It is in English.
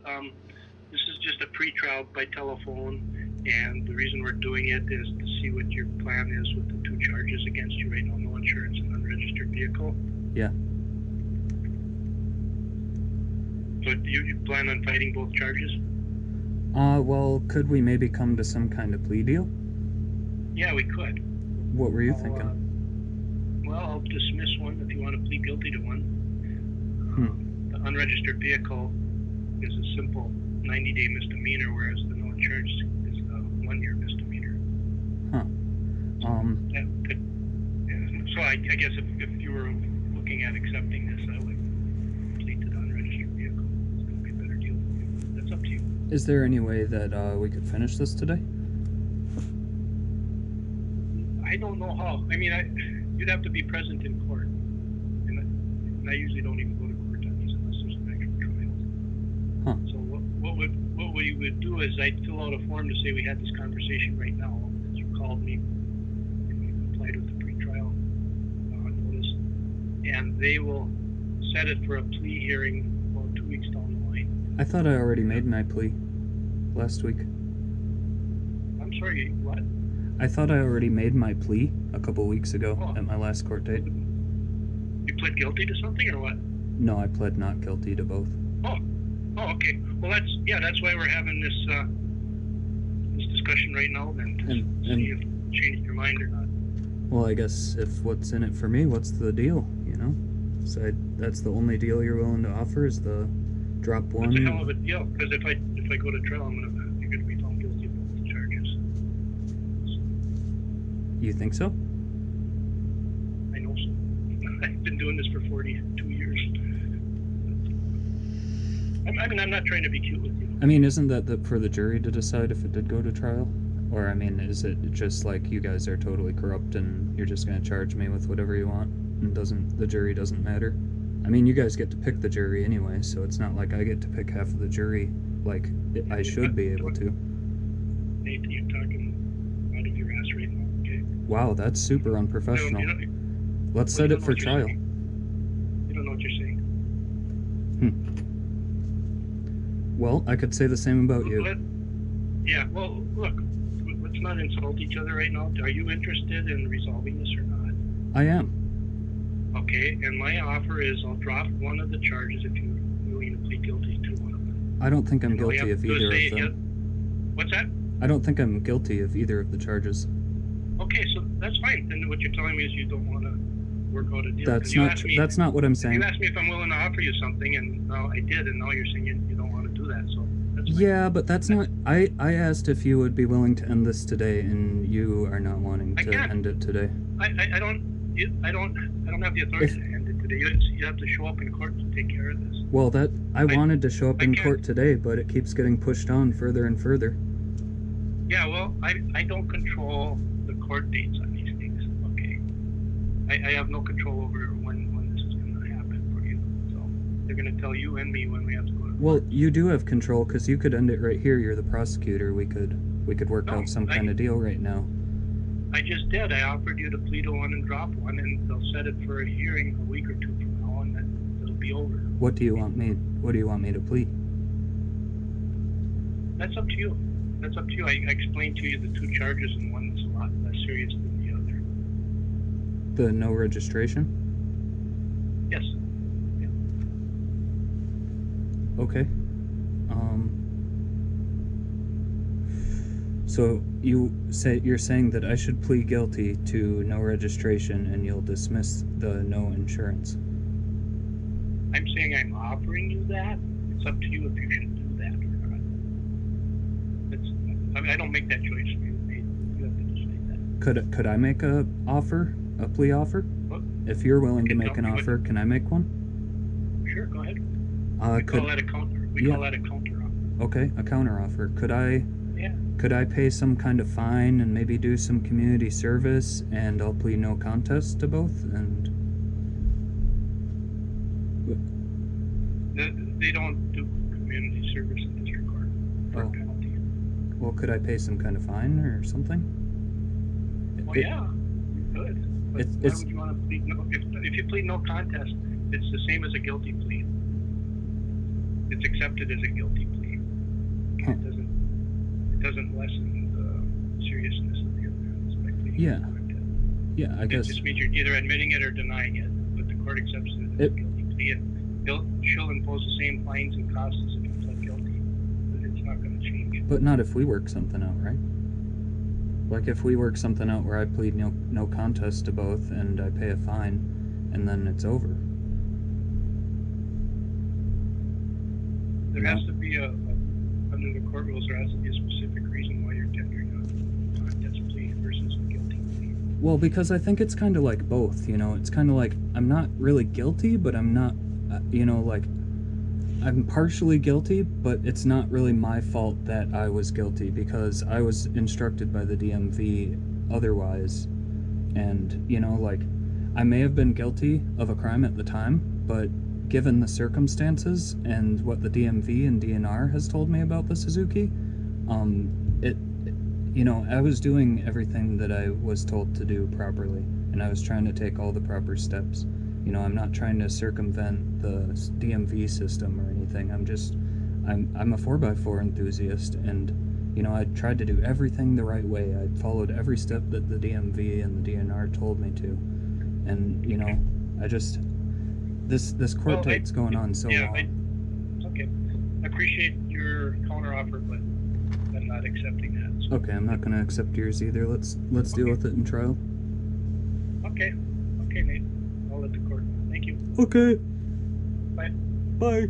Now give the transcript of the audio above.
This is just a pre-trial by telephone, and the reason we're doing it is to see what your plan is with the two charges against you right now, no insurance and unregistered vehicle. Yeah. So you plan on fighting both charges? Well, could we maybe come to some kind of plea deal? Yeah, we could. What were you thinking? Well, I'll dismiss one if you want to plead guilty to one. The unregistered vehicle is a simple 90-day misdemeanor, whereas the no insurance is a 1-year misdemeanor. Huh. So I guess if you were looking at accepting this, I would plead to the unregistered vehicle. It's going to be a better deal for you. That's up to you. Is there any way that we could finish this today? I don't know how. I mean, you'd have to be present in court, and I usually don't even go to court on these unless there's an actual trial. Huh. So what we would do is I'd fill out a form to say we had this conversation right now, that you called me, and you complied with the pre-trial notice, and they will set it for a plea hearing about 2 weeks down the line. I thought I already made my plea last week. I'm sorry, what? I thought I already made my plea a couple weeks ago at my last court date. You pled guilty to something or what? No, I pled not guilty to both. Oh, okay. Well, that's why we're having this discussion right now, then, to see if you changed your mind or not. Well, I guess if what's in it for me, what's the deal, you know? So that's the only deal you're willing to offer is the drop one. That's a hell of a deal, because if I go to trial, you're going to be found guilty of both the charges. You think so? I know so. I've been doing this for 42 years. I'm not trying to be cute with you. I mean, isn't that for the jury to decide if it did go to trial? Or, I mean, is it just like you guys are totally corrupt and you're just going to charge me with whatever you want and the jury doesn't matter? I mean, you guys get to pick the jury anyway, so it's not like I get to pick half of the jury like I should be able to. Nate, you're talking out of your ass right now, okay? Wow, that's super unprofessional. Let's set it for trial. You don't know what you're saying. Well, I could say the same about you. Well, look, let's not insult each other right now. Are you interested in resolving this or not? I am. Okay, and my offer is I'll drop one of the charges if you're willing to plead guilty to one of them. I don't think I'm guilty of either of them. What's that? I don't think I'm guilty of either of the charges. Okay, so that's fine. Then what you're telling me is you don't want to work out a deal. That's not what I'm saying. You asked me if I'm willing to offer you something, and now I did, and now you're saying you don't want to do that. So that's fine. Yeah, but that's not. I asked if you would be willing to end this today, and you are not wanting to end it today. I don't have the authority to end it today. You have to show up in court to take care of this. Well, I wanted to show up in court today, but it keeps getting pushed on further and further. Yeah, well, I don't control the court dates on these things. Okay, I have no control over when this is going to happen for you. So they're going to tell you and me when we have to go to court. Well, you do have control because you could end it right here. You're the prosecutor. We could work out some kind of deal right now. I just did. I offered you to plead to one and drop one, and they'll set it for a hearing a week or two from now, and then it'll be over. What do you want me to plead? That's up to you. That's up to you. I explained to you the two charges, and one is a lot less serious than the other. The no registration? Yes. Yeah. Okay. So you're saying that I should plead guilty to no registration and you'll dismiss the no insurance. I'm saying I'm offering you that. It's up to you if you should do that or not. I don't make that choice for you. You have to just make that. Could I make a plea offer? What? If you're willing to make an offer, can I make one? Sure, go ahead. We call that a counter. Call that a counter offer. Okay, a counter offer. Could I Yeah. pay some kind of fine and maybe do some community service and I'll plead no contest to both? And they don't do community service in district court for a penalty. Well, could I pay some kind of fine or something? Well, yeah, you could. But why would you want to plead no? If you plead no contest, it's the same as a guilty plea. it's accepted as a guilty plea. Huh. It doesn't lessen the seriousness of the offense by pleading Yeah. no contest. Yeah, I guess. It just means you're either admitting it or denying it, but the court accepts it as a guilty plea, and she'll impose the same fines and costs as if you pled guilty. But it's not going to change. But not if we work something out, right? Like if we work something out where I plead no contest to both and I pay a fine, and then it's over. There has to be under the court rules, there has to be a specific reason why you're tendering a contest plea versus a guilty plea. Well, because I think it's kind of like both, you know? It's kind of like I'm not really guilty, but I'm not, like I'm partially guilty, but it's not really my fault that I was guilty because I was instructed by the DMV otherwise. And, like I may have been guilty of a crime at the time, but given the circumstances and what the DMV and DNR has told me about the Suzuki, I was doing everything that I was told to do properly, and I was trying to take all the proper steps. I'm not trying to circumvent the DMV system or anything. I'm a 4x4 enthusiast, and I tried to do everything the right way. I followed every step that the DMV and the DNR told me to, and this court date's going on so long. Okay, I appreciate your counteroffer, but I'm not accepting that. So. Okay, I'm not going to accept yours either. Let's deal with it in trial. Okay, Nate. I'll let the court know. Thank you. Okay. Bye. Bye.